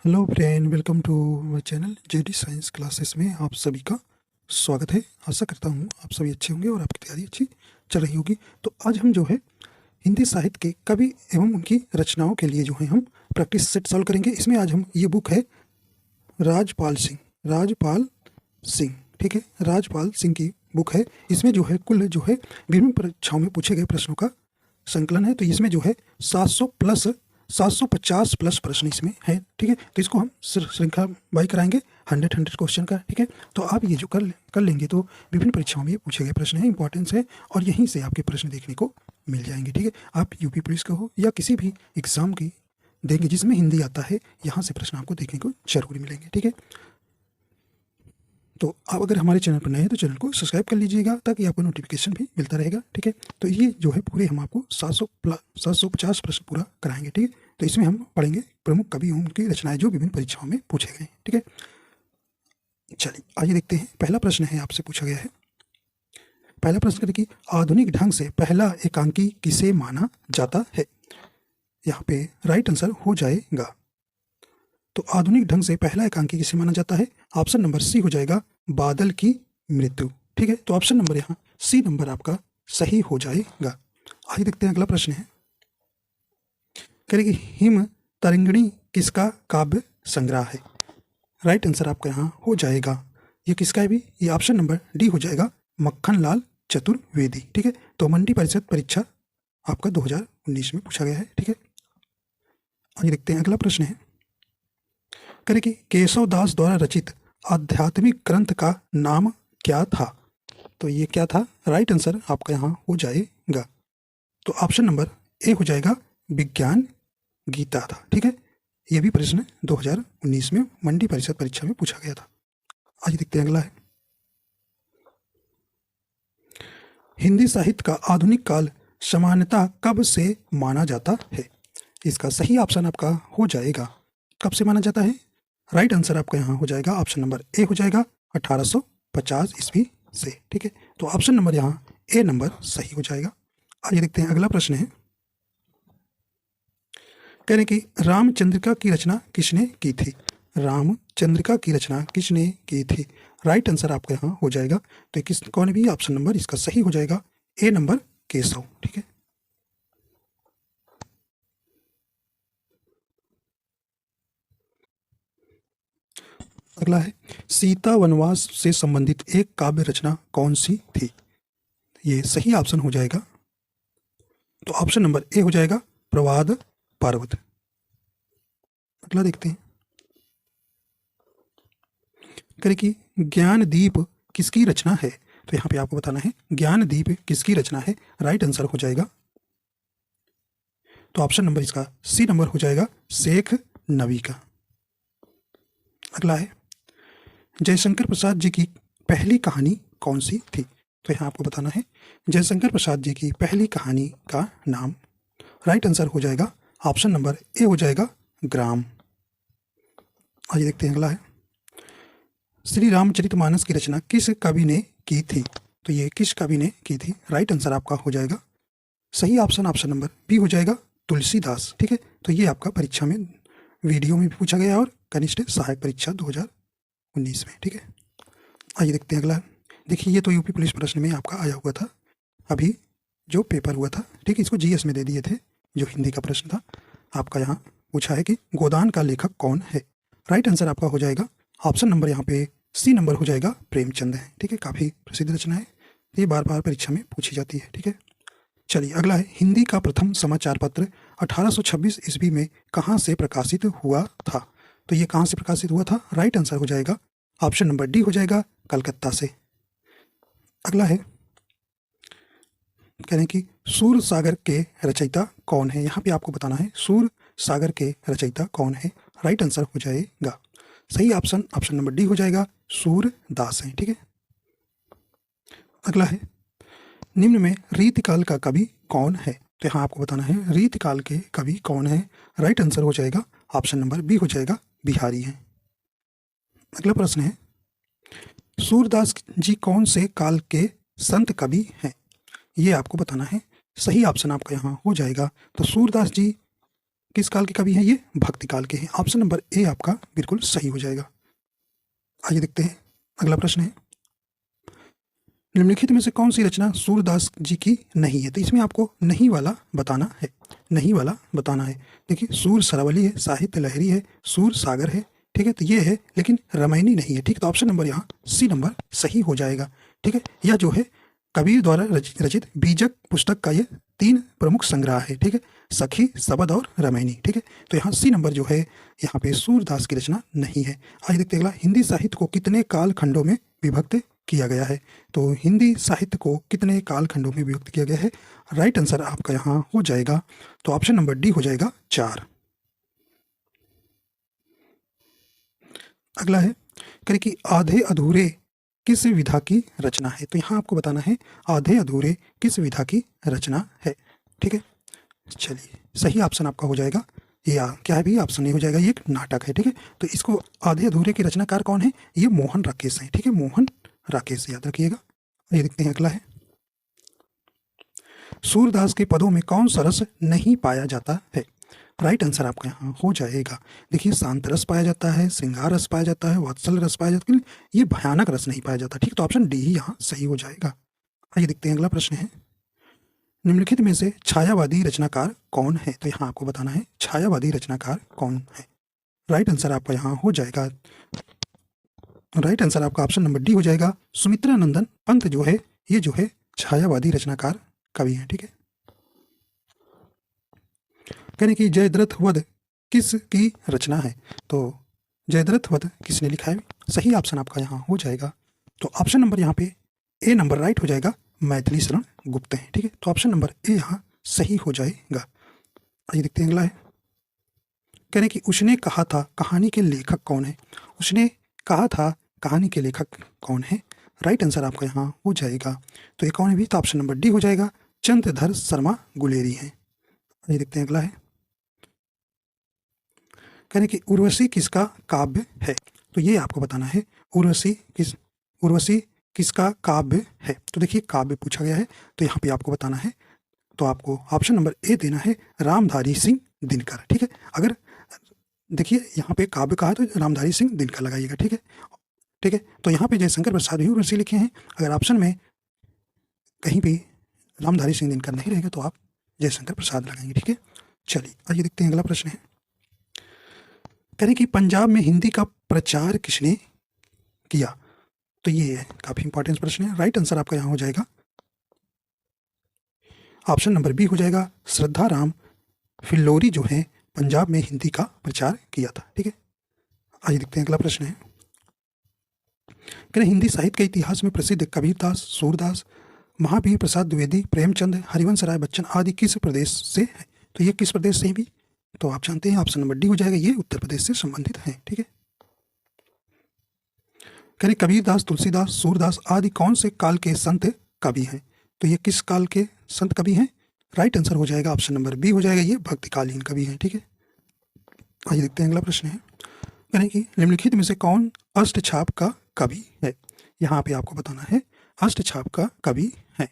Hello friend, welcome to my channel JD science classes में आप सभी का स्वागत है। आशा करता हूँ आप सभी अच्छे होंगे और आपकी तैयारी अच्छी चल रही होगी। तो आज हम जो है हिंदी साहित्य के कवि एवं उनकी रचनाओं के लिए जो है हम प्रैक्टिस सेट सॉल्व करेंगे। इसमें आज हम ये बुक है राजपाल सिंह, ठीक है, राजपाल सिंह की बुक है। इसमें जो है कुल जो है विभिन्न परीक्षाओं में पूछे गए प्रश्नों का संकलन है। तो इसमें जो है 750 प्लस प्रश्न इसमें है, ठीक है। तो इसको हम श्रृंखला बाई कराएंगे 100 क्वेश्चन का, ठीक है। तो आप ये जो कर लेंगे तो विभिन्न परीक्षाओं में ये पूछे गए प्रश्न है, इंपॉर्टेंस है और यहीं से आपके प्रश्न देखने को मिल जाएंगे, ठीक है। आप यूपी पुलिस का हो या किसी भी एग्जाम की देंगे जिसमें हिंदी आता है, यहाँ से प्रश्न आपको देखने को जरूर मिलेंगे, ठीक है। तो आप अगर हमारे चैनल पर नए हैं तो चैनल को सब्सक्राइब कर लीजिएगा ताकि आपको नोटिफिकेशन भी मिलता रहेगा, ठीक है। तो ये जो है पूरे हम आपको 750 प्रश्न पूरा कराएंगे, ठीक है। तो इसमें हम पढ़ेंगे प्रमुख कवि उनकी रचनाएं जो विभिन्न परीक्षाओं में पूछे गए, ठीक है। चलिए आइए देखते हैं। पहला प्रश्न है आपसे पूछा गया है, पहला प्रश्न है कि आधुनिक ढंग से पहला एकांकी किसे माना जाता है। यहाँ पे राइट आंसर हो जाएगा। तो आधुनिक ढंग से पहला एकांकी किसे माना जाता है। ऑप्शन नंबर सी हो जाएगा, बादल की मृत्यु, ठीक है। तो ऑप्शन नंबर यहाँ सी नंबर आपका सही हो जाएगा। आइए देखते हैं अगला प्रश्न है, करेगी हिम तरंगिणी किसका काव्य संग्रह है। राइट आंसर आपका यहाँ हो जाएगा, ये किसका है भी, ये ऑप्शन नंबर डी हो जाएगा, मक्खन लाल चतुर्वेदी, ठीक है। तो मंडी परिषद परीक्षा आपका 2019 में पूछा गया है, ठीक है। आइए देखते हैं अगला प्रश्न है, करें कि केशव दास द्वारा रचित आध्यात्मिक ग्रंथ का नाम क्या था। तो ये क्या था, राइट आंसर आपका यहाँ हो जाएगा। तो ऑप्शन नंबर ए हो जाएगा, विज्ञान गीता था, ठीक है। ये भी प्रश्न 2019 में मंडी परिषद परीक्षा में पूछा गया था। आज देखते हैं अगला है, हिंदी साहित्य का आधुनिक काल सामान्यतः कब से माना जाता है। इसका सही ऑप्शन आपका हो जाएगा, कब से माना जाता है। राइट आंसर आपका यहाँ हो जाएगा, ऑप्शन नंबर ए हो जाएगा, 1850 ईस्वी से, ठीक है। तो ऑप्शन नंबर यहाँ ए नंबर सही हो जाएगा। आइए देखते हैं अगला प्रश्न है, कह रहे कि रामचंद्रिका की रचना किसने की थी। रामचंद्रिका की रचना किसने की थी। राइट आंसर आपका यहाँ हो जाएगा, तो किस कौन भी ऑप्शन नंबर इसका सही हो जाएगा, ए नंबर केशव, ठीक है। अगला है, सीता वनवास से संबंधित एक काव्य रचना कौन सी थी। ये सही ऑप्शन हो जाएगा, तो ऑप्शन नंबर ए हो जाएगा, प्रवाद पर्वत। अगला देखते हैं, करें कि ज्ञानदीप किसकी रचना है। तो यहाँ पे आपको बताना है ज्ञानदीप किसकी रचना है। राइट आंसर हो जाएगा, तो ऑप्शन नंबर इसका सी नंबर हो जाएगा, शेख नबी का। अगला है, जयशंकर प्रसाद जी की पहली कहानी कौन सी थी। तो यहाँ आपको बताना है जयशंकर प्रसाद जी की पहली कहानी का नाम। राइट आंसर हो जाएगा, ऑप्शन नंबर ए हो जाएगा, ग्राम। आइए देखते हैं अगला है, श्री रामचरितमानस की रचना किस कवि ने की थी। तो ये किस कवि ने की थी। राइट आंसर आपका हो जाएगा, सही ऑप्शन ऑप्शन नंबर बी हो जाएगा, तुलसीदास, ठीक है। तो ये आपका परीक्षा में वीडियो में भी पूछा गया और कनिष्ठ सहायक परीक्षा 2019 में, ठीक है। आइए देखते हैं अगला, देखिए ये तो यूपी पुलिस प्रश्न में आपका आया हुआ था, अभी जो पेपर हुआ था, ठीक है। इसको जीएस में दे दिए थे, जो हिंदी का प्रश्न था आपका यहाँ पूछा है कि गोदान का लेखक कौन है। राइट आंसर आपका हो जाएगा, ऑप्शन नंबर यहाँ पे सी नंबर हो जाएगा, प्रेमचंद है, ठीक है। काफ़ी प्रसिद्ध रचना है, ये बार बार परीक्षा में पूछी जाती है, ठीक है। चलिए अगला है, हिंदी का प्रथम समाचार पत्र 1826 ईस्वी में कहाँ से प्रकाशित हुआ था। तो ये कहाँ से प्रकाशित हुआ था। राइट आंसर हो जाएगा, ऑप्शन नंबर डी हो जाएगा, कलकत्ता से। अगला है, कह रहे हैं कि सूर सागर के रचयिता कौन है। यहाँ पे आपको बताना है सूर सागर के रचयिता कौन है। राइट आंसर हो जाएगा, सही ऑप्शन ऑप्शन नंबर डी हो जाएगा, सूरदास है, ठीक है। अगला है, निम्न में रीतिकाल का कवि कौन है। तो यहाँ आपको बताना है रीतिकाल के कवि कौन है। राइट आंसर हो जाएगा, ऑप्शन नंबर बी हो जाएगा, बिहारी है। अगला प्रश्न है, सूरदास जी कौन से काल के संत कवि हैं। ये आपको बताना है, सही ऑप्शन आपका यहाँ हो जाएगा। तो सूरदास जी किस काल के कवि हैं? ये भक्ति काल के हैं। ऑप्शन नंबर ए आपका बिल्कुल सही हो जाएगा। आइए देखते हैं अगला प्रश्न है, निम्नलिखित में से कौन सी रचना सूरदास जी की नहीं है? तो इसमें आपको नहीं वाला बताना है, नहीं वाला बताना है। देखिए, सूर सरवली है, साहित्य लहरी है, सूर सागर है, ठीक है, तो ये है, लेकिन रामायणी नहीं है, ठीक। तो ऑप्शन नंबर यहाँ सी नंबर सही हो जाएगा, ठीक है। यह जो है कबीर द्वारा रचित बीजक पुस्तक का ये 3 प्रमुख संग्रह है, ठीक है, सखी, शबद और रामायणी, ठीक है। तो यहाँ सी नंबर जो है यहाँ पे सूरदास की रचना नहीं है। आज देखते हैं अगला, हिंदी साहित्य को कितने काल खंडों में विभक्त किया गया है? तो हिंदी साहित्य को कितने काल खंडों में विभक्त किया गया है? राइट आंसर आपका यहाँ हो जाएगा, तो ऑप्शन नंबर डी हो जाएगा 4। अगला है, करें कि आधे अधूरे किस विधा की रचना है? तो यहाँ आपको बताना है आधे अधूरे किस विधा की रचना है, ठीक है। चलिए, सही ऑप्शन आपका हो जाएगा, या क्या है भी ऑप्शन नहीं हो जाएगा, ये एक नाटक है, ठीक है। तो इसको आधे अधूरे के रचनाकार कौन है? ये मोहन राकेश हैं, ठीक है, मोहन राकेश, याद रखिएगा। ये देखते हैं अगला है, सूरदास के पदों में कौन सा रस नहीं पाया जाता है? राइट आंसर आपका यहाँ हो जाएगा, देखिए, शांत रस पाया जाता है, श्रृंगार रस पाया जाता है, वात्सल्य रस पाया जाता है, ये भयानक रस नहीं पाया जाता, ठीक। तो ऑप्शन डी ही यहाँ सही हो जाएगा। आइए देखते हैं अगला प्रश्न है, निम्नलिखित में से छायावादी रचनाकार कौन है? तो यहाँ आपको बताना है छायावादी रचनाकार कौन है। राइट आंसर आपका यहाँ हो जाएगा, राइट आंसर आपका ऑप्शन नंबर डी हो जाएगा, सुमित्रा नंदन पंत जो है ये जो है छायावादी रचनाकार कवि हैं, ठीक है। कहने की जयद्रथ वध किस की रचना है? तो जयद्रथ वध किसने लिखा है? सही ऑप्शन आपका यहाँ हो जाएगा, तो ऑप्शन नंबर यहाँ पे ए नंबर राइट हो जाएगा, मैथिली शरण गुप्त हैं, ठीक है। तो ऑप्शन नंबर ए यहाँ सही हो जाएगा। आइए देखते हैं अगला है, कहने कि उसने कहा था कहानी के लेखक कौन है? उसने कहा था कहानी के लेखक कौन है? राइट आंसर आपका यहाँ हो जाएगा, तो ये कौन है भी? तो ऑप्शन नंबर डी हो जाएगा, चंद्रधर शर्मा गुलेरी हैं। आइए देखते हैं अगला है, कहने कि उर्वशी किसका काव्य है? तो ये आपको बताना है उर्वशी किसका काव्य है। तो देखिए, काव्य पूछा गया है, तो यहाँ पे आपको बताना है, तो आपको ऑप्शन नंबर ए देना है, रामधारी सिंह दिनकर, ठीक है। अगर देखिए यहाँ पे काव्य कहा है तो रामधारी सिंह दिनकर लगाइएगा, ठीक है, ठीक है। तो यहाँ पे जयशंकर प्रसाद भी उर्वशी लिखे हैं, अगर ऑप्शन में कहीं भी रामधारी सिंह दिनकर नहीं रहेगा तो आप जयशंकर प्रसाद लगाएंगे, ठीक है। चलिए आइए देखते हैं अगला प्रश्न है, करें कि पंजाब में हिंदी का प्रचार किसने किया? तो ये है काफी इंपॉर्टेंट प्रश्न है। राइट आंसर आपका यहाँ हो जाएगा, ऑप्शन नंबर बी हो जाएगा, श्रद्धा राम फिल्लोरी जो है पंजाब में हिंदी का प्रचार किया था, ठीक है। आइए देखते हैं अगला प्रश्न है, करें हिंदी साहित्य के इतिहास में प्रसिद्ध कबीरदास, सूरदास, महावीर प्रसाद द्विवेदी, प्रेमचंद, हरिवंश राय बच्चन आदि किस प्रदेश से है? तो ये किस प्रदेश से भी? तो आप जानते हैं ऑप्शन नंबर डी हो जाएगा, ये उत्तर प्रदेश से संबंधित है, ठीक है। करें कबीरदास, तुलसीदास, सूरदास आदि कौन से काल के संत कवि हैं? तो ये किस काल के संत कवि हैं? राइट आंसर हो जाएगा, ऑप्शन नंबर बी हो जाएगा, ये भक्तिकालीन कवि हैं, ठीक है। आइए देखते हैं अगला प्रश्न है, करें कि निम्नलिखित में से कौन अष्टछाप का कवि है? यहाँ पे आपको बताना है अष्टछाप का कवि है।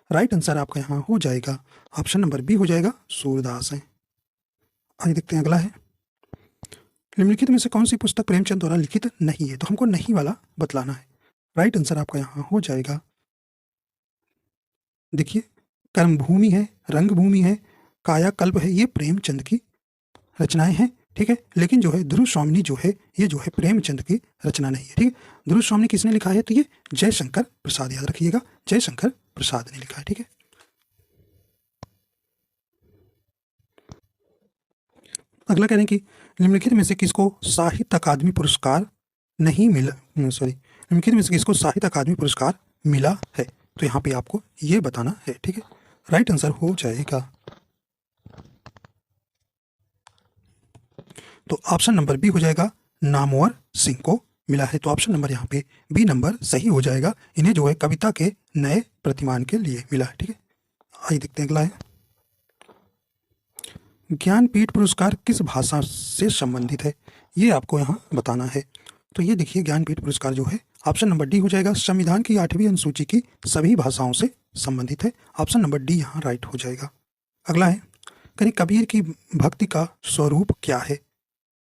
राइट आंसर आपका यहाँ हो जाएगा, ऑप्शन नंबर बी हो जाएगा, सूरदास है। आइए देखते हैं अगला है, निम्नलिखित में से कौन सी पुस्तक प्रेमचंद द्वारा लिखित नहीं है? तो हमको नहीं वाला बतलाना है। राइट आंसर आपका यहाँ हो जाएगा, देखिए, कर्मभूमि है, रंगभूमि है, कायाकल्प है, ये प्रेमचंद की रचनाएं हैं, ठीक है। लेकिन जो है ध्रुव स्वामिनी जो है ये जो है प्रेमचंद की रचना नहीं है, ठीक है। ध्रुव स्वामिनी किसने लिखा है? तो ये जयशंकर प्रसाद, याद रखिएगा, जयशंकर प्रसाद ने लिखा है, ठीक है। अगला कह रहे हैं कि निम्नलिखित में से किसको साहित्य अकादमी पुरस्कार नहीं मिला, निम्नलिखित में से किसको साहित्य अकादमी पुरस्कार मिला है? तो यहाँ पे आपको ये बताना है, ठीक है। राइट आंसर हो जाएगा, तो ऑप्शन नंबर बी हो जाएगा, नामवर सिंह को मिला है। तो ऑप्शन नंबर यहाँ पे बी नंबर सही हो जाएगा, इन्हें जो है कविता के नए प्रतिमान के लिए मिला है, ठीक है। आइए देखते हैं अगला है, ज्ञानपीठ पुरस्कार किस भाषा से संबंधित है? ये आपको यहाँ बताना है। तो ये देखिए, ज्ञानपीठ पुरस्कार जो है ऑप्शन नंबर डी हो जाएगा, संविधान की 8वीं अनुसूची की सभी भाषाओं से संबंधित है। ऑप्शन नंबर डी यहाँ राइट हो जाएगा। अगला है, कहीं कबीर की भक्ति का स्वरूप क्या है?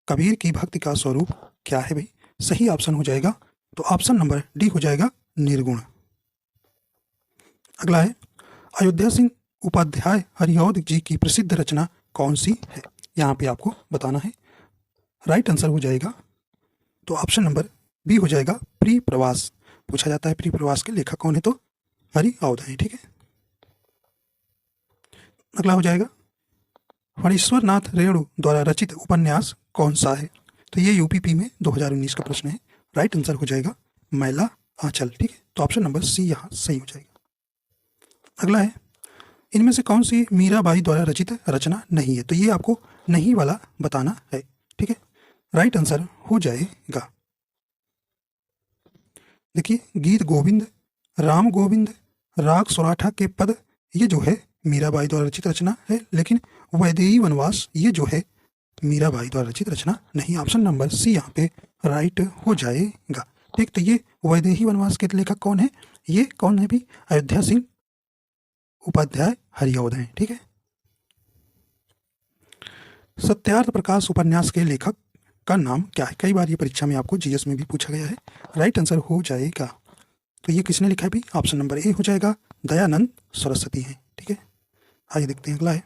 कबीर की भक्ति का स्वरूप क्या है भाई? सही ऑप्शन हो जाएगा तो ऑप्शन नंबर डी हो जाएगा निर्गुण। अगला है अयोध्या सिंह उपाध्याय हरिऔध जी की प्रसिद्ध रचना कौन सी है? यहाँ पे आपको बताना है। राइट आंसर हो जाएगा तो ऑप्शन नंबर बी हो जाएगा प्रिय प्रवास। पूछा जाता है प्रिय प्रवास के लेखक कौन है, तो हरिऔध हैं, ठीक है। अगला हो जाएगा फणीश्वर नाथ रेणु द्वारा रचित उपन्यास कौन सा है? तो ये यूपीपी में 2019 का प्रश्न है। राइट आंसर हो जाएगा मैला आंचल, ठीक है। तो ऑप्शन नंबर सी यहाँ सही हो जाएगा। अगला है इनमें से कौन सी मीराबाई द्वारा रचित रचना नहीं है? तो ये आपको नहीं वाला बताना है, ठीक है। राइट आंसर हो जाएगा देखिए गीत गोविंद, राम गोविंद, राग सौराठा के पद, ये जो है मीराबाई द्वारा रचित रचना है, लेकिन वैदेही वनवास ये जो है मीराबाई द्वारा रचित रचना नहीं। ऑप्शन नंबर सी यहाँ पे राइट हो जाएगा, ठीक। तो ये वैदेही वनवास के लेखक कौन है? ये कौन है भी? अयोध्या सिंह उपाध्याय हरिऔध हैं, ठीक है। सत्यार्थ प्रकाश उपन्यास के लेखक का नाम क्या है? कई बार ये परीक्षा में आपको जीएस में भी पूछा गया है। राइट आंसर हो जाएगा तो ये किसने लिखा है भी? ऑप्शन नंबर ए हो जाएगा दयानंद सरस्वती हैं, ठीक है। आइए देखते हैं अगला है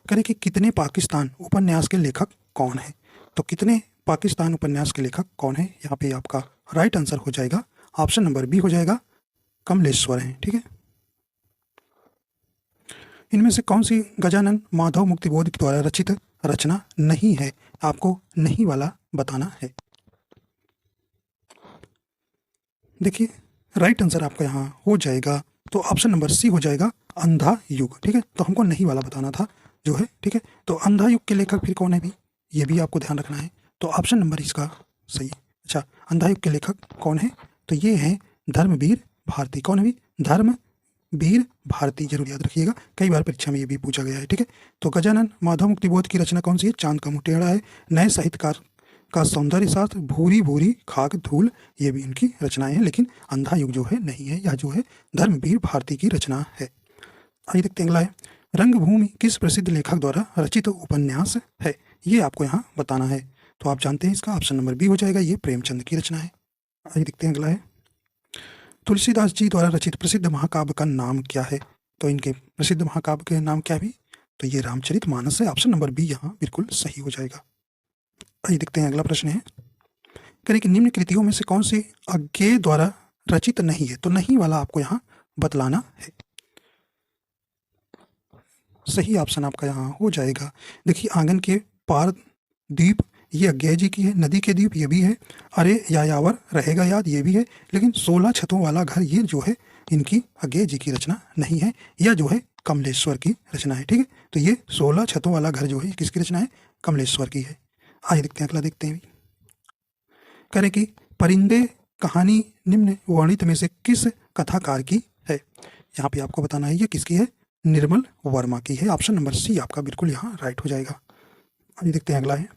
करें कि कितने पाकिस्तान उपन्यास के लेखक कौन है? तो कितने पाकिस्तान उपन्यास के लेखक कौन है? यहाँ पे आपका राइट आंसर हो जाएगा ऑप्शन नंबर बी हो जाएगा कमलेश्वर हैं, ठीक है। इनमें से कौन सी गजानन माधव मुक्तिबोध द्वारा रचित रचना नहीं है? आपको नहीं वाला बताना है। देखिए राइट आंसर आपका यहाँ हो जाएगा तो ऑप्शन नंबर सी हो जाएगा अंधा युग, ठीक है। तो हमको नहीं वाला बताना था जो है, ठीक है। तो अंधा युग के लेखक फिर कौन है भी? ये भी आपको ध्यान रखना है। तो ऑप्शन नंबर इसका सही है। अच्छा अंधा युग के लेखक कौन है? तो ये हैं धर्मवीर भारती। कौन है भी? धर्मवीर भारती, जरूर याद रखिएगा, कई बार परीक्षा में ये भी पूछा गया है, ठीक है। तो गजानन माधव मुक्तिबोध की रचना कौन सी है? चांद का मुटेड़ा है, नए साहित्यकार का सौंदर्य शास्त्र, भूरी भूरी खाक धूल, ये भी इनकी रचनाएं हैं, लेकिन अंधा युग जो है नहीं है, यह जो है धर्मवीर भारती की रचना है। आइए देखते हैं अगला है रंगभूमि किस प्रसिद्ध लेखक द्वारा रचित उपन्यास है? ये आपको यहाँ बताना है। तो आप जानते हैं इसका ऑप्शन नंबर बी हो जाएगा, ये प्रेमचंद की रचना है। आइए देखते हैं अगला है तुलसीदास जी द्वारा रचित प्रसिद्ध महाकाव्य का नाम क्या है? तो इनके प्रसिद्ध महाकाव्य के नाम क्या भी? तो ये रामचरितमानस है। ऑप्शन नंबर बी यहाँ बिल्कुल सही हो जाएगा। आइए देखते हैं अगला प्रश्न है करें कि निम्न कृतियों में से कौन सी अज्ञेय द्वारा रचित नहीं है? तो नहीं वाला आपको यहाँ बतलाना है। सही ऑप्शन आपका यहाँ हो जाएगा देखिए आंगन के पार द्वीप, ये अज्ञेय जी की है। नदी के द्वीप ये भी है। अरे यायावर रहेगा याद ये भी है। लेकिन 16 छतों वाला घर ये जो है इनकी अज्ञेय जी की रचना नहीं है, यह जो है कमलेश्वर की रचना है, ठीक है। तो ये 16 छतों वाला घर जो है किसकी रचना है? कमलेश्वर की है। आइए देखते हैं अगला देखते हैं करें कि परिंदे कहानी निम्न वर्णित में से किस कथाकार की है? यहाँ पे आपको बताना है ये किसकी है? निर्मल वर्मा की है। ऑप्शन नंबर सी आपका बिल्कुल यहाँ राइट हो जाएगा। आइए देखते हैं अगला है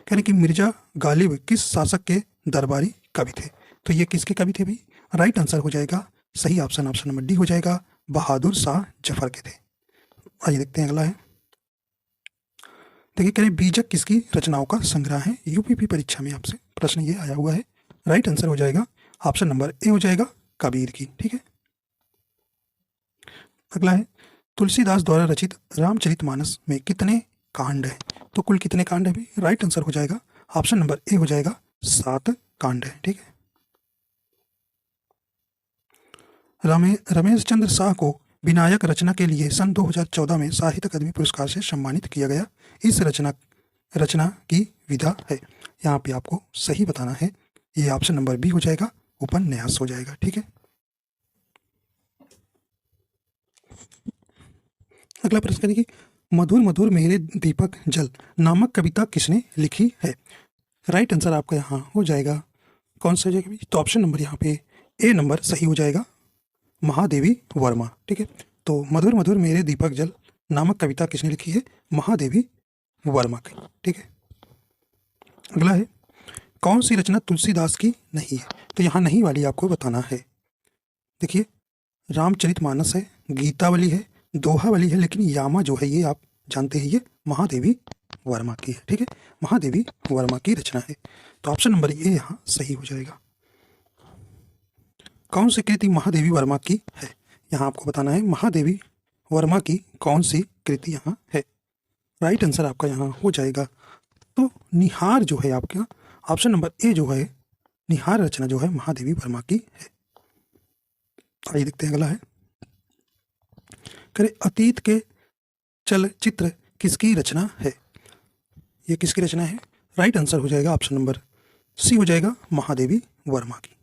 कह रहे कि मिर्जा गालिब किस शासक के दरबारी कवि थे? तो ये किसके कवि थे भी? राइट आंसर हो जाएगा सही ऑप्शन नंबर डी हो जाएगा बहादुर शाह जफर के थे। आइए देखते हैं अगला है देखिए करें बीजक किसकी रचनाओं का संग्रह है? यूपीपी परीक्षा में आपसे प्रश्न ये आया हुआ है। राइट आंसर हो जाएगा ऑप्शन नंबर ए हो जाएगा कबीर की, ठीक है। अगला है तुलसीदास द्वारा रचित रामचरितमानस में कितने कांड है? तो कुल कितने कांड है भी? राइट आंसर हो जाएगा ऑप्शन नंबर ए हो जाएगा 7 कांड है, ठीक है। रमेश चंद्र शाह को विनायक रचना के लिए सन 2014 में साहित्य अकादमी पुरस्कार से सम्मानित किया गया। इस रचना की विधा है। यहाँ पे आपको सही बताना है। ये ऑप्शन नंबर बी हो जाएगा उपन्यास हो जाएगा, ठीक है। अगला प्रश्न है कि मधुर मधुर मेरे दीपक जल नामक कविता किसने लिखी है? राइट आंसर आपका यहाँ हो जाएगा कौन सा जगह? तो ऑप्शन नंबर यहाँ पे ए नंबर सही हो जाएगा महादेवी वर्मा, ठीक है। तो मधुर मधुर मेरे दीपक जल नामक कविता किसने लिखी है? महादेवी वर्मा की, ठीक है। अगला है कौन सी रचना तुलसीदास की नहीं है? तो यहाँ नहीं वाली आपको बताना है। देखिए रामचरितमानस है, गीतावली है, दोहावली है, लेकिन यामा जो है ये आप जानते हैं ये महादेवी वर्मा की है, ठीक है, महादेवी वर्मा की रचना है। तो ऑप्शन नंबर ए यहाँ सही हो जाएगा। कौन सी कृति महादेवी वर्मा की है, यहाँ आपको बताना है महादेवी वर्मा की कौन सी कृति यहाँ है। राइट आंसर आपका यहाँ हो जाएगा तो निहार जो है आपका, ऑप्शन नंबर ए जो है निहार रचना जो है महादेवी वर्मा की है। आइए देखते हैं अगला है, करे अतीत के चलचित्र किसकी रचना है, ये किसकी रचना है। राइट आंसर हो जाएगा ऑप्शन नंबर सी हो जाएगा महादेवी वर्मा की।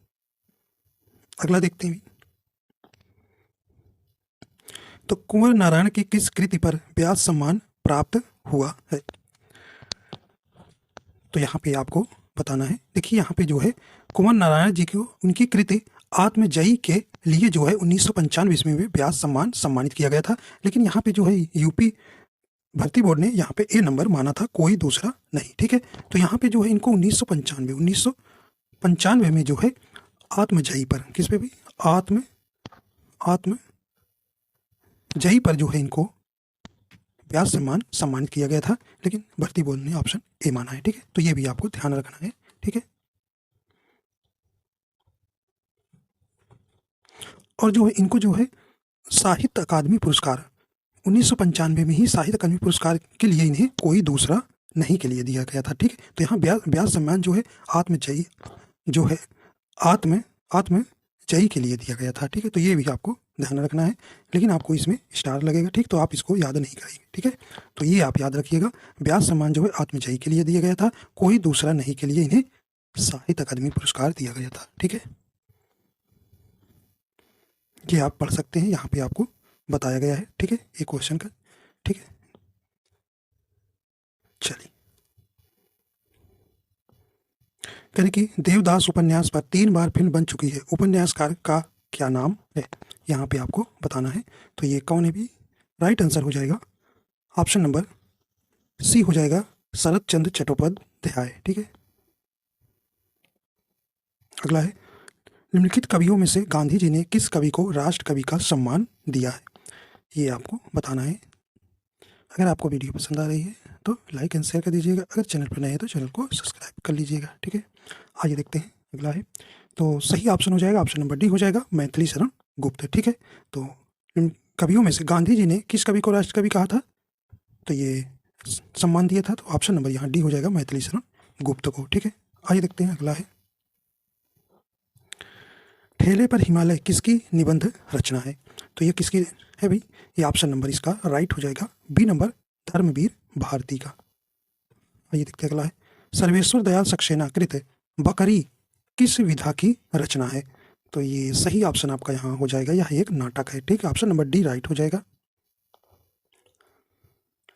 अगला देखते हैं, तो कुंवर नारायण की किस कृति पर व्यास सम्मान प्राप्त हुआ है, तो यहाँ पे आपको बताना है। देखिए यहाँ पे जो है कुंवर नारायण जी को उनकी कृति आत्मजयी के लिए जो है 1995 ईस्वी में व्यास सम्मान सम्मानित किया गया था, लेकिन यहाँ पे जो है यूपी भर्ती बोर्ड ने यहाँ पे ए नंबर माना था, कोई दूसरा नहीं, ठीक है। तो यहाँ पे जो है इनको 1995 में जो है आत्मजयी पर, किस पे भी आत्मजयी पर जो है इनको व्यास सम्मान सम्मानित किया गया था, लेकिन भर्ती बोर्ड ने ऑप्शन ए माना है, ठीक है। तो ये भी आपको ध्यान रखना है, ठीक है। और जो है इनको जो है साहित्य अकादमी पुरस्कार 1995 में ही साहित्य अकादमी पुरस्कार के लिए इन्हें कोई दूसरा नहीं के लिए दिया गया था, ठीक है। तो यहाँ व्यास सम्मान जो है आत्मजयी जो है आत्मजयी के लिए दिया गया था, ठीक है। तो ये भी आपको ध्यान रखना है, लेकिन आपको इसमें स्टार लगेगा, ठीक, तो आप इसको याद नहीं करेंगे, ठीक है। तो ये आप याद रखिएगा, व्यास सम्मान जो है आत्मजयी के लिए दिया गया था, कोई दूसरा नहीं के लिए इन्हें साहित्य अकादमी पुरस्कार दिया गया था, ठीक है। ये आप पढ़ सकते हैं, यहाँ पे आपको बताया गया है, ठीक है, एक क्वेश्चन का, ठीक है। चलिए, करें कि देवदास उपन्यास पर 3 बार फिल्म बन चुकी है, उपन्यासकार का क्या नाम है, यहाँ पे आपको बताना है। तो ये कौन है भी, राइट आंसर हो जाएगा ऑप्शन नंबर सी हो जाएगा शरत चंद्र चट्टोपाध्याय, ठीक है। अगला है, निम्नलिखित कवियों में से गांधी जी ने किस कवि को राष्ट्र कवि का सम्मान दिया है, ये आपको बताना है। अगर आपको वीडियो पसंद आ रही है तो लाइक एंड शेयर कर दीजिएगा, अगर चैनल पर नए हैं तो चैनल को सब्सक्राइब कर लीजिएगा, ठीक है। आइए देखते हैं अगला है, तो सही ऑप्शन हो जाएगा ऑप्शन नंबर डी हो जाएगा मैथिली शरण गुप्त, ठीक है। तो कवियों में से गांधी जी ने किस कवि को राष्ट्र कवि कहा था, तो ये सम्मान दिया था, तो ऑप्शन नंबर यहाँ डी हो जाएगा मैथिली शरण गुप्त को, ठीक है। आइए देखते हैं अगला है, ठेले पर हिमालय किसकी निबंध रचना है, तो ये किसकी है भाई, ये ऑप्शन नंबर इसका राइट हो जाएगा बी नंबर धर्मवीर भारती का। आइए देखते हैं अगला है, सर्वेश्वर दयाल सक्सेना कृत बकरी किस विधा की रचना है, तो ये सही ऑप्शन आपका यहाँ हो जाएगा, यह एक नाटक है, ठीक है। ऑप्शन नंबर डी राइट हो जाएगा।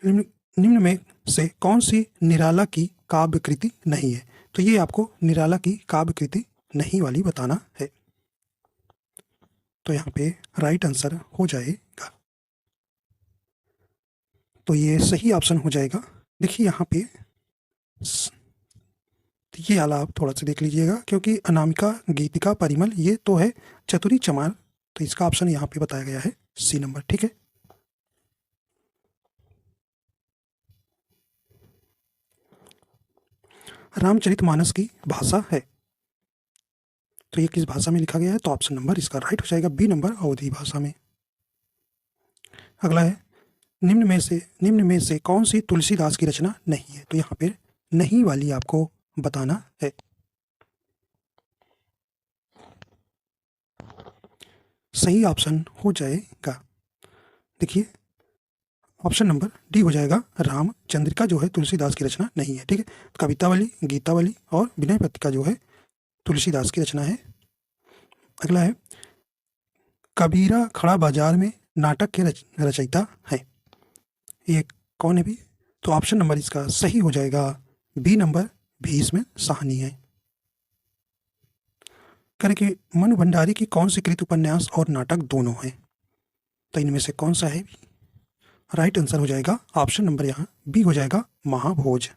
निम्न में से कौन सी निराला की काव्य कृति नहीं है, तो ये आपको निराला की काव्य कृति नहीं वाली बताना है। तो यहाँ पे राइट आंसर हो जाएगा, तो ये सही ऑप्शन हो जाएगा। देखिए यहाँ पे ये वाला आप थोड़ा सा देख लीजिएगा, क्योंकि अनामिका गीतिका परिमल ये तो है चतुरी चमार, तो इसका ऑप्शन यहाँ पे बताया गया है सी नंबर, ठीक है। रामचरितमानस की भाषा है, तो ये किस भाषा में लिखा गया है, तो ऑप्शन नंबर इसका राइट हो जाएगा बी नंबर अवधी भाषा में। अगला है, निम्न में से कौन सी तुलसीदास की रचना नहीं है, तो यहाँ पे नहीं वाली आपको बताना है। सही ऑप्शन हो जाएगा, देखिए ऑप्शन नंबर डी हो जाएगा रामचंद्रिका जो है तुलसीदास की रचना नहीं है, ठीक है। कवितावली, गीतावली और विनय पत्रिका जो है तुलसीदास की रचना है। अगला है, कबीरा खड़ा बाजार में नाटक के रचयिता है, ये कौन है भी, तो ऑप्शन नंबर इसका सही हो जाएगा बी नंबर भीष्म साहनी है। करें कि मनु भंडारी की कौन सी कृति उपन्यास और नाटक दोनों है, तो इनमें से कौन सा है, राइट आंसर हो जाएगा ऑप्शन नंबर यहाँ बी हो जाएगा महाभोज।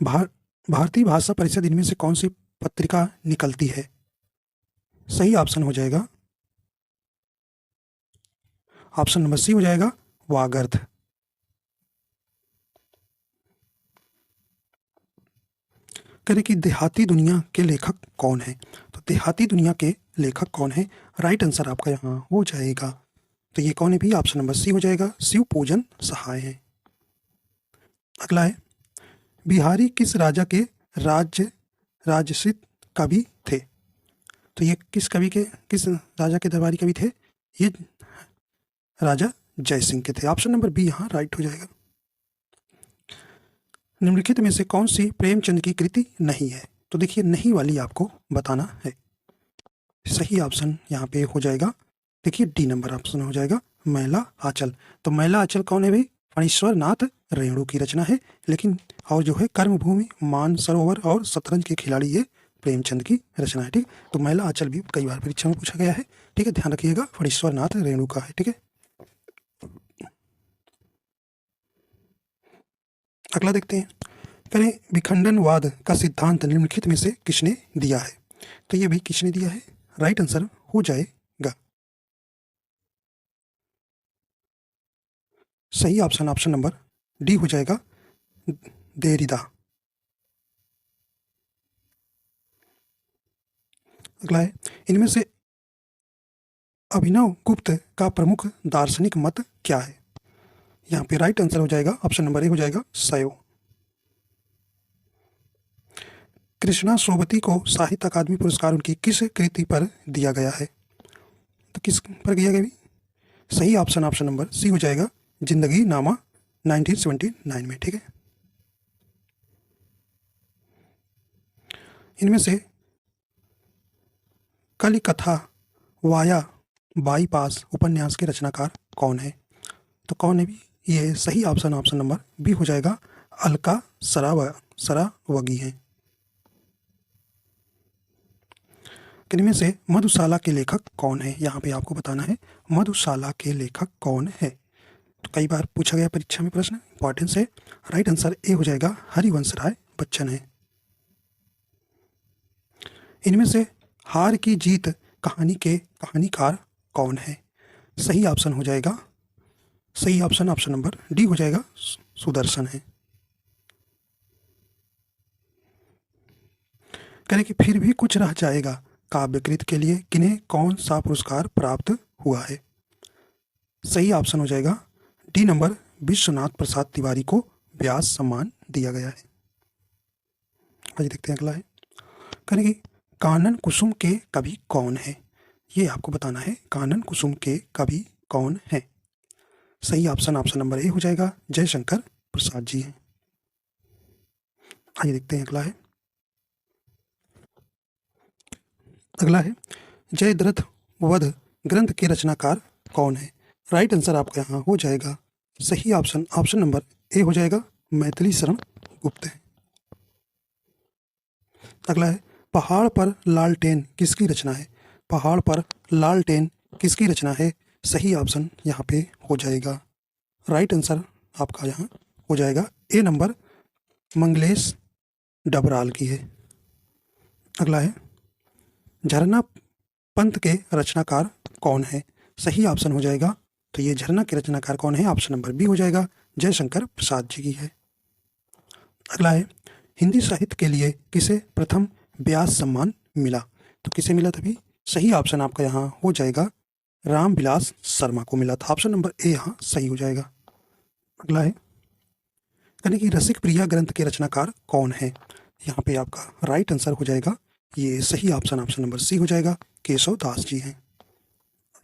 भारतीय भाषा परिषद इनमें से कौन सी पत्रिका निकलती है, सही ऑप्शन हो जाएगा ऑप्शन नंबर सी हो जाएगा वागर्थ। करें कि देहाती दुनिया के लेखक कौन है? तो देहाती दुनिया के लेखक कौन है? राइट आंसर आपका यहाँ हो जाएगा, तो ये कौन है भी? ऑप्शन नंबर सी हो जाएगा, शिव पूजन सहाय है। अगला है, बिहारी किस राजा के राजसिक कवि थे? तो ये किस राजा के दरबारी कवि थे? ये राजा जयसिंह के थे। ऑप्शन नंबर बी यहाँ राइट हो जाएगा। निम्नलिखित में से कौन सी प्रेमचंद की कृति नहीं है? तो देखिए नहीं वाली आपको बताना है। सही ऑप्शन यहाँ पे हो जाएगा, देखिए डी नंबर ऑप्शन हो जाएगा, मैला आंचल। तो मैला आंचल कौन है भाई? फणीश्वर नाथ रेणु की रचना है। लेकिन और जो है कर्मभूमि, मानसरोवर और शतरंज के खिलाड़ी, ये प्रेमचंद की रचना है। ठीक, तो मैला आंचल भी कई बार परीक्षा में पूछा गया है। ठीक है, ध्यान रखिएगा, फणीश्वर नाथ रेणु का है। ठीक है, अगला देखते हैं। करें विखंडनवाद का सिद्धांत निम्नलिखित में से किसने दिया है? तो ये भी किसने दिया है? राइट आंसर हो जाएगा सही ऑप्शन नंबर डी हो जाएगा, देरिदा। अगला है, इनमें से अभिनव गुप्त का प्रमुख दार्शनिक मत क्या है? यहाँ पे राइट आंसर हो जाएगा, ऑप्शन नंबर ए हो जाएगा, शैव। कृष्णा सोबती को साहित्य अकादमी पुरस्कार उनकी किस कृति पर दिया गया है? तो किस पर दिया गया भी? सही ऑप्शन नंबर सी हो जाएगा, जिंदगी नामा 1979 में। ठीक है, इनमें से कलिकथा वाया बाईपास उपन्यास के रचनाकार कौन है? तो कौन है भी? ये सही ऑप्शन नंबर बी हो जाएगा, अलका सरावगी हैं। इनमें से मधुशाला के लेखक कौन है? यहाँ पे आपको बताना है मधुशाला के लेखक कौन है। तो कई बार पूछा गया परीक्षा में प्रश्न, इंपॉर्टेंस है। राइट आंसर ए हो जाएगा, हरिवंश राय बच्चन है। इनमें से हार की जीत कहानी के कहानीकार कौन है? सही ऑप्शन हो जाएगा, सही ऑप्शन नंबर डी हो जाएगा, सुदर्शन है। करें कि फिर भी कुछ रह जाएगा काव्यकृत के लिए किन्हें कौन सा पुरस्कार प्राप्त हुआ है? सही ऑप्शन हो जाएगा डी नंबर, विश्वनाथ प्रसाद तिवारी को व्यास सम्मान दिया गया है। आइए देखते हैं अगला है। करें कि कानन कुसुम के कवि कौन है? ये आपको बताना है, कानन कुसुम के कवि कौन है? सही ऑप्शन नंबर ए हो जाएगा, जयशंकर प्रसाद जी हैं। आइए देखते हैं अगला है। अगला है, जयद्रथ वध ग्रंथ के रचनाकार कौन है? राइट आंसर आपका यहाँ हो जाएगा, सही ऑप्शन नंबर ए हो जाएगा, मैथिली शरण गुप्त है। अगला है, पहाड़ पर लालटेन किसकी रचना है? पहाड़ पर लालटेन किसकी रचना है? सही ऑप्शन यहाँ पे हो जाएगा, राइट आंसर आपका यहाँ हो जाएगा ए नंबर, मंगलेश डबराल की है। अगला है, झरना पंथ के रचनाकार कौन है? सही ऑप्शन हो जाएगा, तो ये झरना के रचनाकार कौन है? ऑप्शन नंबर बी हो जाएगा, जयशंकर प्रसाद जी की है। अगला है, हिंदी साहित्य के लिए किसे प्रथम व्यास सम्मान मिला? तो किसे मिला था भी? सही ऑप्शन आपका यहाँ हो जाएगा, रामविलास शर्मा को मिला था। ऑप्शन नंबर ए यहाँ सही हो जाएगा। अगला है, यानी कि रसिक प्रिया ग्रंथ के रचनाकार कौन है? यहाँ पे आपका राइट आंसर हो जाएगा, ये सही ऑप्शन नंबर सी हो जाएगा, केशव दास जी हैं।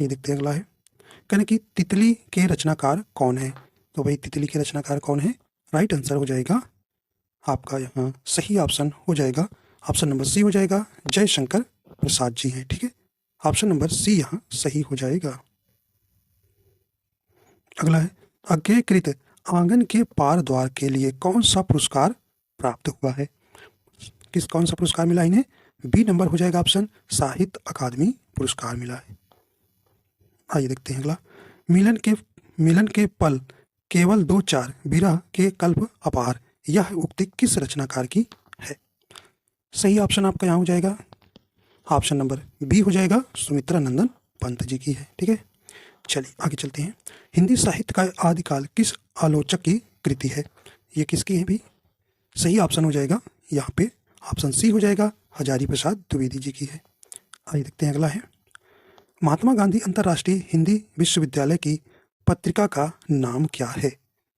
ये देखते हैं अगला है, कहने की तितली के रचनाकार कौन है? तो भाई तितली के रचनाकार कौन है? राइट आंसर हो जाएगा आपका यहाँ सही ऑप्शन हो जाएगा, ऑप्शन नंबर सी हो जाएगा, जयशंकर प्रसाद जी हैं। ठीक है, ऑप्शन नंबर सी यहाँ सही हो जाएगा। अगला है, अज्ञेयकृत आंगन के पार द्वार के लिए कौन सा पुरस्कार प्राप्त हुआ है? कौन सा पुरस्कार मिला इन्हें? बी नंबर हो जाएगा ऑप्शन, साहित्य अकादमी पुरस्कार मिला है। आइए देखते हैं अगला, मिलन के पल केवल दो चार, विरह के कल्प अपार, यह उक्ति किस रचनाकार की है? सही ऑप्शन आपका यहाँ हो जाएगा, ऑप्शन नंबर बी हो जाएगा, सुमित्रा नंदन पंत जी की है। ठीक है, चलिए आगे चलते हैं। हिंदी साहित्य का आदिकाल किस आलोचक की कृति है? ये किसकी है भी? सही ऑप्शन हो जाएगा यहाँ पे ऑप्शन सी हो जाएगा, हजारी प्रसाद द्विवेदी जी की है। आइए देखते हैं अगला है। महात्मा गांधी अंतर्राष्ट्रीय हिंदी विश्वविद्यालय की पत्रिका का नाम क्या है?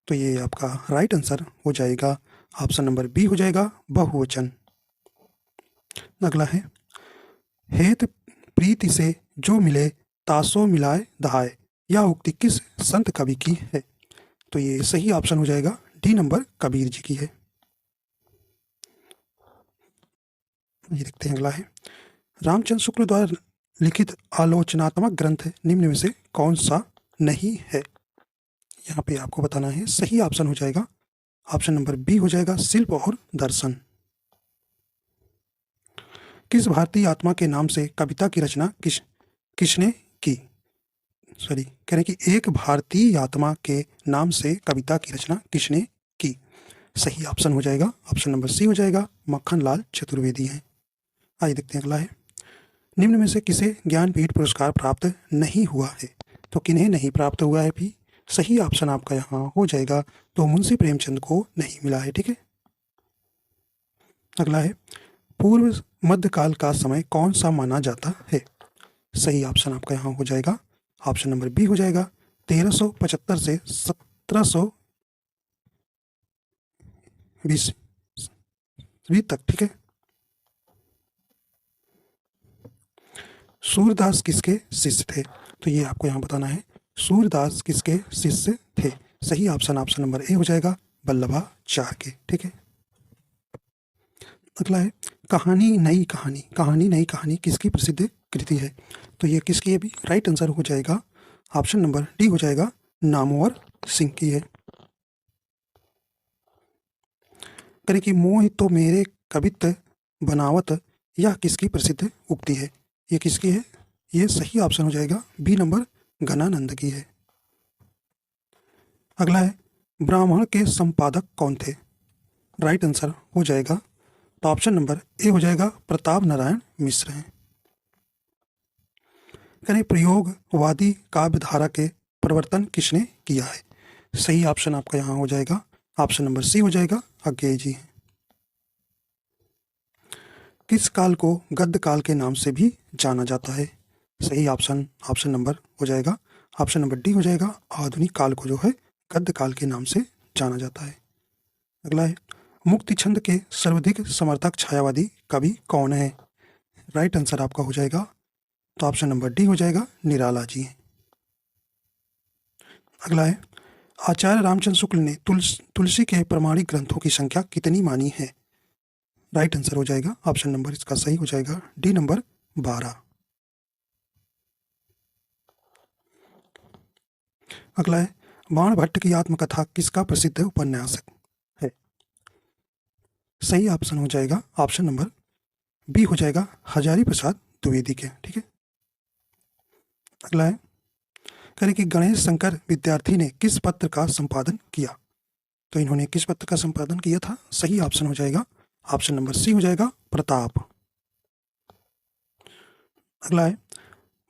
तो ये आपका राइट आंसर हो जाएगा ऑप्शन नंबर बी हो जाएगा, बहुवचन। अगला है। हेत प्रीति से जो मिले तासो मिलाए दहाय, यह उक्ति किस संत कवि की है? तो ये सही ऑप्शन हो जाएगा डी नंबर, कबीर जी की है। ये देखते हैं अगला है। रामचंद्र शुक्ल द्वारा लिखित आलोचनात्मक ग्रंथ निम्न में से कौन सा नहीं है? यहाँ पे आपको बताना है। सही ऑप्शन हो जाएगा ऑप्शन नंबर बी हो जाएगा, शिल्प और दर्शन। किस भारतीय आत्मा के नाम से कविता की रचना किसने की? सॉरी, कह रहे कि एक भारतीय आत्मा के नाम से कविता की रचना किसने की? सही ऑप्शन हो जाएगा ऑप्शन नंबर सी हो जाएगा, मक्खनलाल चतुर्वेदी हैं। आइए देखते हैं अगला है। निम्न में से किसे ज्ञानपीठ पुरस्कार प्राप्त नहीं हुआ है? तो किन्हें नहीं प्राप्त हुआ है भी? सही ऑप्शन आपका यहाँ हो जाएगा, तो मुंशी प्रेमचंद को नहीं मिला है। ठीक है, अगला है। पूर्व मध्यकाल का समय कौन सा माना जाता है? सही ऑप्शन आपका यहाँ हो जाएगा ऑप्शन नंबर बी हो जाएगा, 1375 से 1720 तक। ठीक है। सूरदास किसके शिष्य थे? तो ये आपको यहाँ बताना है, सूरदास किसके शिष्य थे? सही ऑप्शन ऑप्शन नंबर ए हो जाएगा, वल्लभाचार्य के। ठीक है, अगला है। कहानी नई कहानी, कहानी नई कहानी किसकी प्रसिद्ध कृति है? तो ये किसकी है भी? राइट आंसर हो जाएगा ऑप्शन नंबर डी हो जाएगा, नामवर सिंह की है। करें कि मोह तो मेरे कवित्व बनावत, यह किसकी प्रसिद्ध उक्ति है? ये किसकी है? ये सही ऑप्शन हो जाएगा बी नंबर, गणानंद की है। अगला है। ब्राह्मण के संपादक कौन थे? राइट आंसर हो जाएगा तो ऑप्शन नंबर ए हो जाएगा, प्रताप नारायण मिश्र हैं। करें प्रयोगवादी काव्यधारा के प्रवर्तन किसने किया है? सही ऑप्शन आपका यहाँ हो जाएगा ऑप्शन नंबर सी हो जाएगा, अज्ञेय जी हैं। किस काल को गद्य काल के नाम से भी जाना जाता है? सही ऑप्शन ऑप्शन नंबर हो जाएगा ऑप्शन नंबर डी हो जाएगा, आधुनिक काल को जो है गद्य काल के नाम से जाना जाता है। अगला है। मुक्ति छंद के सर्वाधिक समर्थक छायावादी कवि कौन है? राइट आंसर आपका हो जाएगा तो ऑप्शन नंबर डी हो जाएगा, निराला जी हैं। अगला है। आचार्य रामचंद्र शुक्ल ने तुलसी के प्रमाणिक ग्रंथों की संख्या कितनी मानी है? राइट आंसर हो जाएगा ऑप्शन नंबर इसका सही हो जाएगा डी नंबर, 12। अगला है। बाणभट्ट की आत्मकथा किसका प्रसिद्ध उपन्यास है? सही ऑप्शन हो जाएगा ऑप्शन नंबर बी हो जाएगा, हजारी प्रसाद द्विवेदी के। ठीक है, अगला है। करें कि गणेश शंकर विद्यार्थी ने किस पत्र का संपादन किया? तो इन्होंने किस पत्र का संपादन किया था? सही ऑप्शन हो जाएगा ऑप्शन नंबर सी हो जाएगा, प्रताप। अगला है।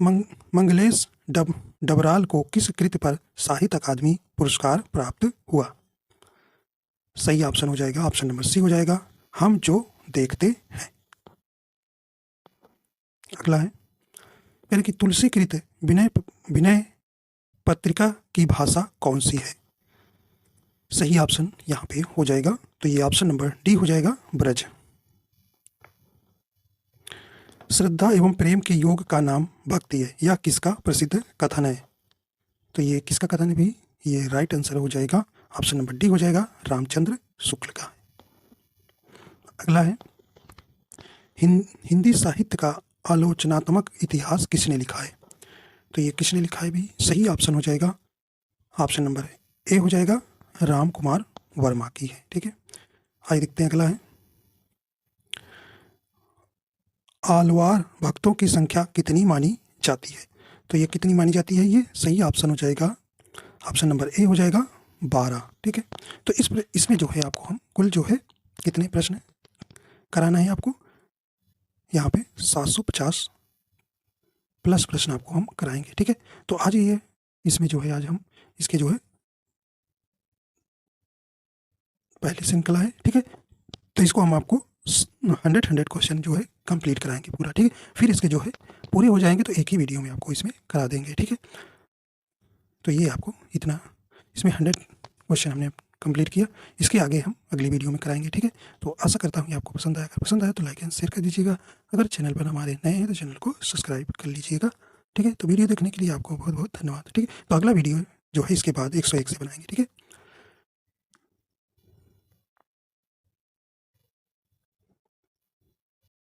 मंगलेश डबराल को किस कृति पर साहित्य अकादमी पुरस्कार प्राप्त हुआ? सही ऑप्शन हो जाएगा ऑप्शन नंबर सी हो जाएगा, हम जो देखते हैं। अगला है। यानी कि तुलसी कृत विनय पत्रिका की भाषा कौन सी है? सही ऑप्शन यहाँ पे हो जाएगा तो ये ऑप्शन नंबर डी हो जाएगा, ब्रज। श्रद्धा एवं प्रेम के योग का नाम भक्ति है, यह किसका प्रसिद्ध कथन है? तो ये किसका कथन है भी? ये राइट आंसर हो जाएगा ऑप्शन नंबर डी हो जाएगा, रामचंद्र शुक्ल का। अगला है। हिंदी साहित्य का आलोचनात्मक इतिहास किसने लिखा है? तो ये किसने लिखा है भी? सही ऑप्शन हो जाएगा ऑप्शन नंबर ए हो जाएगा, राम कुमार वर्मा की है। ठीक है, आइए देखते हैं अगला है। आलवार भक्तों की संख्या कितनी मानी जाती है? तो ये कितनी मानी जाती है? ये सही ऑप्शन हो जाएगा ऑप्शन नंबर ए हो जाएगा, 12। ठीक है, तो इसमें जो है आपको हम कुल जो है कितने प्रश्न कराना है आपको? यहाँ पे 750 प्लस प्रश्न आपको हम कराएंगे। ठीक है, तो आज ये इसमें जो है आज हम इसके जो है पहली श्रृंखला है, ठीक है। तो इसको हम आपको 100 क्वेश्चन जो है कंप्लीट कराएंगे पूरा, ठीक है। फिर इसके जो है पूरे हो जाएंगे तो एक ही वीडियो में आपको इसमें करा देंगे, ठीक है। तो ये आपको इतना इसमें 100 क्वेश्चन हमने कंप्लीट किया, इसके आगे हम अगली वीडियो में कराएंगे, ठीक है। तो आशा करता हूँ कि आपको पसंद आया, अगर पसंद आया तो लाइक एंड शेयर कर दीजिएगा। अगर चैनल पर हमारे नए हैं तो चैनल को सब्सक्राइब कर लीजिएगा, ठीक है। तो वीडियो देखने के लिए आपको बहुत बहुत धन्यवाद, ठीक है। तो अगला वीडियो जो है इसके बाद 101 से बनाएंगे, ठीक है।